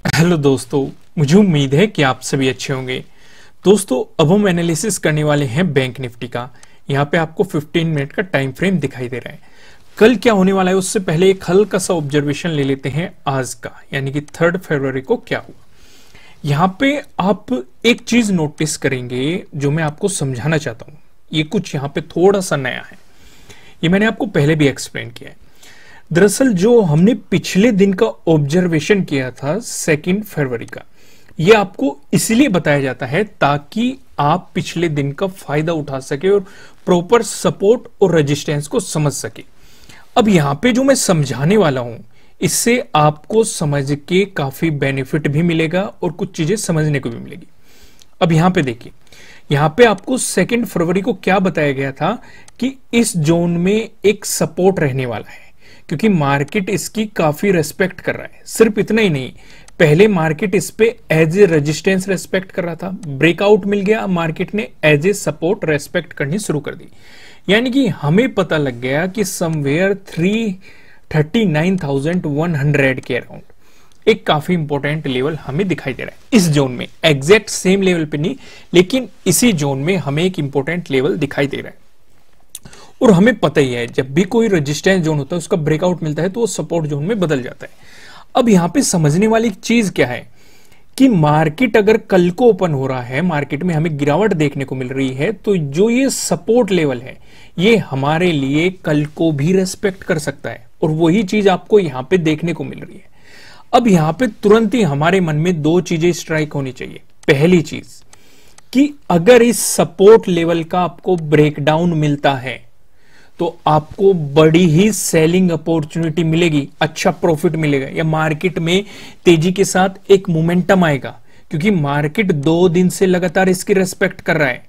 Hello दोस्तों, मुझे उम्मीद है कि आप सभी अच्छे होंगे। दोस्तों, अब हम एनालिसिस करने वाले हैं बैंक निफ्टी का। यहाँ पे आपको 15 मिनट का टाइम फ्रेम दिखाई दे रहा है। कल क्या होने वाला है उससे पहले एक हल्का सा ऑब्जर्वेशन ले लेते हैं आज का, यानी कि 3 फरवरी को क्या हुआ। यहाँ पे आप एक चीज नोटिस करेंगे जो मैं आपको समझाना चाहता हूँ। ये कुछ यहाँ पे थोड़ा सा नया है, ये मैंने आपको पहले भी एक्सप्लेन किया है। दरअसल जो हमने पिछले दिन का ऑब्जर्वेशन किया था 2 फरवरी का, ये आपको इसलिए बताया जाता है ताकि आप पिछले दिन का फायदा उठा सके और प्रॉपर सपोर्ट और रेजिस्टेंस को समझ सके। अब यहां पे जो मैं समझाने वाला हूं, इससे आपको समझ के काफी बेनिफिट भी मिलेगा और कुछ चीजें समझने को भी मिलेगी। अब यहां पे देखिए, यहां पे आपको 2 फरवरी को क्या बताया गया था कि इस जोन में एक सपोर्ट रहने वाला है, क्योंकि मार्केट इसकी काफी रेस्पेक्ट कर रहा है। सिर्फ इतना ही नहीं, पहले मार्केट इस पे एज ए रेजिस्टेंस रेस्पेक्ट कर रहा था, ब्रेकआउट मिल गया, मार्केट ने एज ए सपोर्ट रेस्पेक्ट करनी शुरू कर दी। यानी कि हमें पता लग गया कि समवेयर 339,100 के अराउंड एक काफी इंपॉर्टेंट लेवल हमें दिखाई दे रहा है। इस जोन में एग्जैक्ट सेम लेवल पे नहीं, लेकिन इसी जोन में हमें एक इंपॉर्टेंट लेवल दिखाई दे रहा है। और हमें पता ही है, जब भी कोई रेजिस्टेंस जोन होता है उसका ब्रेकआउट मिलता है तो वो सपोर्ट जोन में बदल जाता है। अब यहां पे समझने वाली चीज क्या है कि मार्केट अगर कल को ओपन हो रहा है, मार्केट में हमें गिरावट देखने को मिल रही है, तो जो ये सपोर्ट लेवल है ये हमारे लिए कल को भी रेस्पेक्ट कर सकता है, और वही चीज आपको यहां पे देखने को मिल रही है। अब यहां पे तुरंत ही हमारे मन में दो चीजें स्ट्राइक होनी चाहिए। पहली चीज कि अगर इस सपोर्ट लेवल का आपको ब्रेकडाउन मिलता है तो आपको बड़ी ही सेलिंग अपॉर्चुनिटी मिलेगी, अच्छा प्रॉफिट मिलेगा, या मार्केट में तेजी के साथ एक मोमेंटम आएगा, क्योंकि मार्केट 2 दिन से लगातार इसकी रेस्पेक्ट कर रहा है।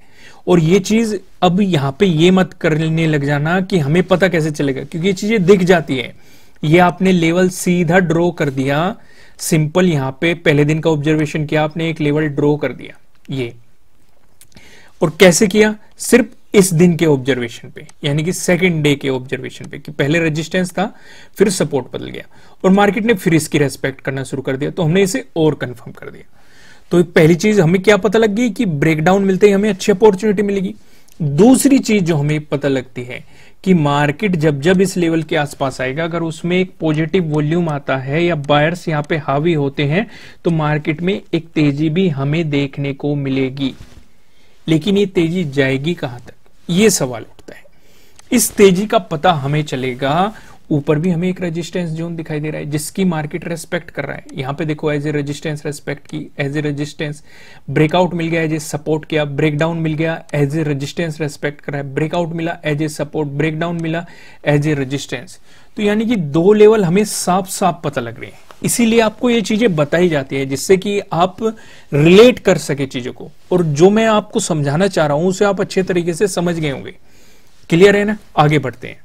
और ये चीज अब यहां पे ये मत करने लग जाना कि हमें पता कैसे चलेगा, क्योंकि ये चीजें दिख जाती है। ये आपने लेवल सीधा ड्रॉ कर दिया, सिंपल यहां पे पहले दिन का ऑब्जर्वेशन किया आपने, एक लेवल ड्रॉ कर दिया ये। और कैसे किया? सिर्फ इस दिन के ऑब्जर्वेशन पे, यानी कि 2nd डे के ऑब्जर्वेशन पे, कि पहले रेजिस्टेंस था फिर सपोर्ट बदल गया और मार्केट ने फिर इसकी रेस्पेक्ट करना शुरू कर दिया, तो हमने इसे और कंफर्म कर दिया। तो पहली चीज हमें क्या पता लग गई कि ब्रेकडाउन मिलते ही हमें अच्छी अपॉर्चुनिटी मिलेगी। दूसरी चीज जो हमें पता लगती है कि मार्केट जब जब इस लेवल के आसपास आएगा, अगर उसमें एक पॉजिटिव वॉल्यूम आता है या बायर्स यहां पे हावी होते हैं, तो मार्केट में एक तेजी भी हमें देखने को मिलेगी। लेकिन ये तेजी जाएगी कहां तक, ये सवाल उठता है। इस तेजी का पता हमें चलेगा, ऊपर भी हमें एक रेजिस्टेंस जोन दिखाई दे रहा है जिसकी मार्केट रेस्पेक्ट कर रहा है। यहां पे देखो, एज ए रेजिस्टेंस रेस्पेक्ट की, एज ए रेजिस्टेंस ब्रेकआउट मिल गया, एज ए सपोर्ट किया, ब्रेकडाउन मिल गया, एज ए रेजिस्टेंस रेस्पेक्ट कर रहा है, ब्रेकआउट मिला, एज ए सपोर्ट, ब्रेकडाउन मिला, एज ए रेजिस्टेंस। तो यानी कि 2 लेवल हमें साफ साफ पता लग रहे हैं। इसीलिए आपको ये चीजें बताई जाती है जिससे कि आप रिलेट कर सके चीजों को, और जो मैं आपको समझाना चाह रहा हूं उसे आप अच्छे तरीके से समझ गए होंगे। क्लियर है ना? आगे बढ़ते हैं।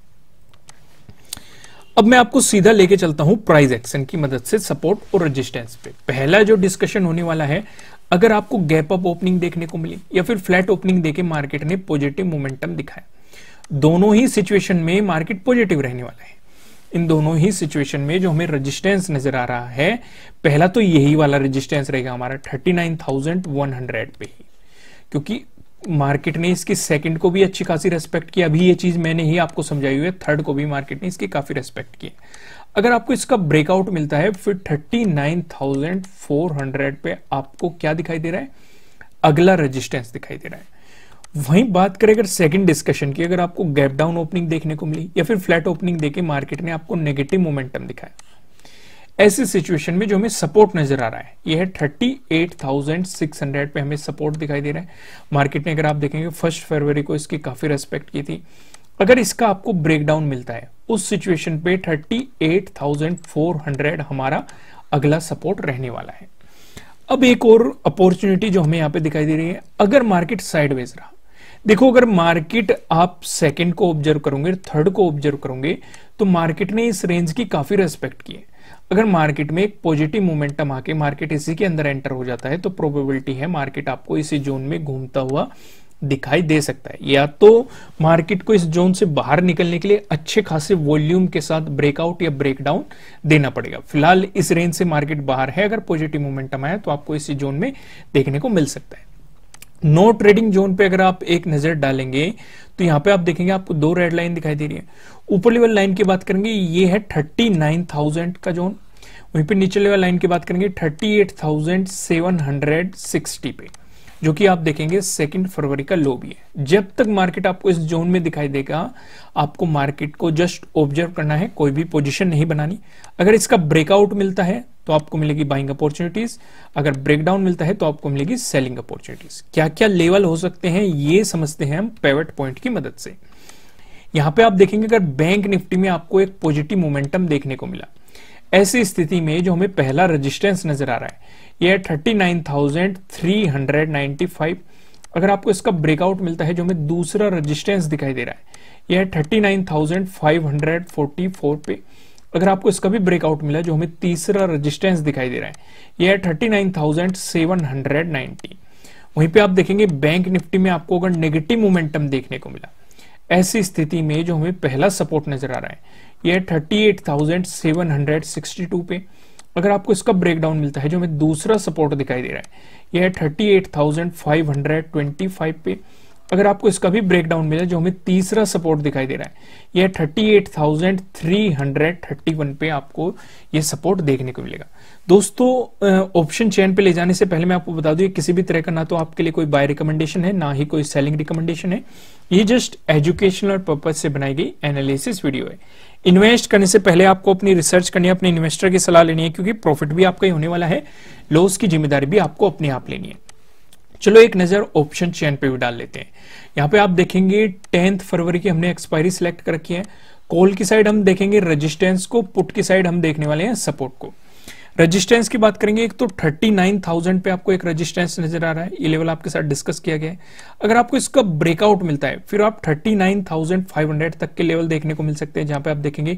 अब मैं आपको सीधा लेके चलता हूं प्राइस एक्शन की मदद से सपोर्ट और रेजिस्टेंस पे। पहला जो डिस्कशन होने वाला है, अगर आपको गैप अप ओपनिंग देखने को मिली या फिर फ्लैट ओपनिंग देके मार्केट ने पॉजिटिव मोमेंटम दिखाया, दोनों ही सिचुएशन में मार्केट पॉजिटिव रहने वाला है। इन दोनों ही सिचुएशन में जो हमें रेजिस्टेंस नजर आ रहा है, पहला तो यही वाला रेजिस्टेंस रहेगा हमारा 39,100 पे ही, क्योंकि मार्केट ने इसकी 2nd को भी अच्छी खासी रेस्पेक्ट किया। अभी ये चीज मैंने ही आपको समझाई हुई है, 3rd को भी मार्केट ने इसकी काफी रेस्पेक्ट की। अगर आपको इसका ब्रेकआउट मिलता है, फिर 39,400 पे आपको क्या दिखाई दे रहा है? अगला रेजिस्टेंस दिखाई दे रहा है। वहीं बात करें अगर 2nd डिस्कशन की, अगर आपको गैप डाउन ओपनिंग देखने को मिली या फिर फ्लैट ओपनिंग देके मार्केट ने आपको नेगेटिव मोमेंटम दिखाया, ऐसी सिचुएशन में जो हमें सपोर्ट नजर आ रहा है यह है 38,600 पे हमें सपोर्ट दिखाई दे रहा है। मार्केट ने, अगर आप देखेंगे 1 फरवरी को इसकी काफी रेस्पेक्ट की थी। अगर इसका आपको ब्रेकडाउन मिलता है, उस सिचुएशन पे 38,400 हमारा अगला सपोर्ट रहने वाला है। अब एक और अपॉर्चुनिटी जो हमें यहां पे दिखाई दे रही है, अगर मार्केट साइडवेज रहा, देखो अगर मार्केट आप 2nd को ऑब्जर्व करोगे, 3rd को ऑब्जर्व करोगे, तो मार्केट ने इस रेंज की काफी रेस्पेक्ट की है। अगर मार्केट में एक पॉजिटिव मोमेंटम आके मार्केट इसी के अंदर एंटर हो जाता है, तो प्रोबेबिलिटी है मार्केट आपको इसी जोन में घूमता हुआ दिखाई दे सकता है। या तो मार्केट को इस जोन से बाहर निकलने के लिए अच्छे खासे वॉल्यूम के साथ ब्रेकआउट या ब्रेकडाउन देना पड़ेगा। फिलहाल इस रेंज से मार्केट बाहर है, अगर पॉजिटिव मोमेंटम आया तो आपको इसी जोन में देखने को मिल सकता है। नो ट्रेडिंग जोन पे अगर आप एक नजर डालेंगे तो यहां पे आप देखेंगे आपको दो रेड लाइन दिखाई दे रही है। ऊपर लेवल लाइन की बात करेंगे ये है 39,000 का जोन, वहीं पे नीचे लेवल लाइन की बात करेंगे 38,760 पे, जो कि आप देखेंगे 2 फरवरी का लो भी है। जब तक मार्केट आपको इस जोन में दिखाई देगा आपको मार्केट को जस्ट ऑब्जर्व करना है, कोई भी पोजीशन नहीं बनानी। अगर इसका ब्रेकआउट मिलता है तो आपको मिलेगी बाइंग अपॉर्चुनिटीज, अगर ब्रेकडाउन मिलता है तो आपको मिलेगी सेलिंग अपॉर्चुनिटीज। क्या क्या लेवल हो सकते हैं ये समझते हैं हम पिवट पॉइंट की मदद से। यहां पे आप देखेंगे अगर बैंक निफ्टी में आपको एक पॉजिटिव मोमेंटम देखने को मिला, ऐसी स्थिति में जो हमें पहला रेजिस्टेंस नजर आ रहा है यह है 39,395। अगर आपको इसका ब्रेकआउट मिलता है, जो हमें दूसरा रेजिस्टेंस दिखाई दे रहा है यह है 39,544 पे। अगर आपको इसका भी ब्रेकआउट मिला, जो हमें तीसरा रेजिस्टेंस दिखाई दे रहा है यह है 39,790। वहीं पे आप देखेंगे बैंक निफ्टी में आपको अगर नेगेटिव मोमेंटम देखने को मिला, ऐसी स्थिति में जो हमें पहला सपोर्ट नजर आ रहा है यह 38,762 पे। अगर आपको इसका ब्रेकडाउन मिलता है, जो हमें दूसरा सपोर्ट दिखाई दे रहा है यह है 38,525 पे। अगर आपको इसका भी ब्रेकडाउन मिला, जो हमें तीसरा सपोर्ट दिखाई दे रहा है यह 38,331 पे आपको ये सपोर्ट देखने को मिलेगा। दोस्तों ऑप्शन चेन पे ले जाने से पहले मैं आपको बता दूं किसी भी तरह का ना तो आपके लिए कोई बाय रिकमेंडेशन है, ना ही कोई सेलिंग रिकमेंडेशन है। ये जस्ट एजुकेशनल पर्पज से बनाई गई एनालिसिस वीडियो है। इन्वेस्ट करने से पहले आपको अपनी रिसर्च करनी है, अपने इन्वेस्टर की सलाह लेनी है, क्योंकि प्रॉफिट भी आपका ही होने वाला है, लॉस की जिम्मेदारी भी आपको अपने आप लेनी है। चलो एक नजर ऑप्शन चेन पे भी डाल लेते हैं। यहां पे आप देखेंगे 10 फरवरी की हमने एक्सपायरी सिलेक्ट कर रखी है। कॉल की साइड हम देखेंगे रेजिस्टेंस को, पुट की साइड हम देखने वाले हैं सपोर्ट को। रेजिस्टेंस की बात करेंगे, एक तो 39,000 पे आपको एक रेजिस्टेंस नजर आ रहा है, ये लेवल आपके साथ डिस्कस किया गया है। अगर आपको इसका ब्रेकआउट मिलता है फिर आप 39,500 तक के लेवल देखने को मिल सकते हैं, जहां पे आप देखेंगे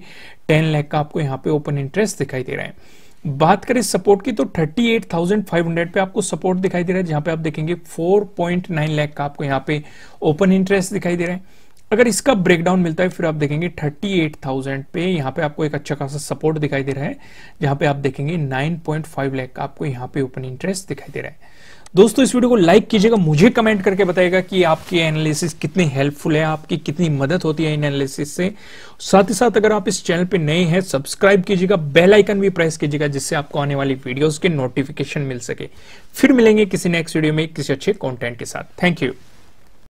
10 लाख का आपको यहाँ पे ओपन इंटरेस्ट दिखाई दे रहा है। बात करें सपोर्ट की तो 38,500 पे आपको सपोर्ट दिखाई दे रहा है, जहां पे आप देखेंगे 4.9 लाख का आपको यहाँ पे ओपन इंटरेस्ट दिखाई दे रहा है। अगर इसका ब्रेकडाउन मिलता है फिर आप देखेंगे 38,000 पे यहाँ पे आपको एक अच्छा खासा सपोर्ट दिखाई दे रहा है, जहां पे आप देखेंगे 9.5 लाख का आपको यहाँ पे ओपन इंटरेस्ट दिखाई दे रहा है। दोस्तों इस वीडियो को लाइक कीजिएगा, मुझे कमेंट करके बताइएगा कि आपकी एनालिसिस कितनी हेल्पफुल है, आपकी कितनी मदद होती है इन एनालिसिस से। साथ ही साथ अगर आप इस चैनल पे नए हैं सब्सक्राइब कीजिएगा, बेल आइकन भी प्रेस कीजिएगा, जिससे आपको आने वाली वीडियोस के नोटिफिकेशन मिल सके। फिर मिलेंगे किसी नेक्स्ट वीडियो में किसी अच्छे कंटेंट के साथ। Thank you.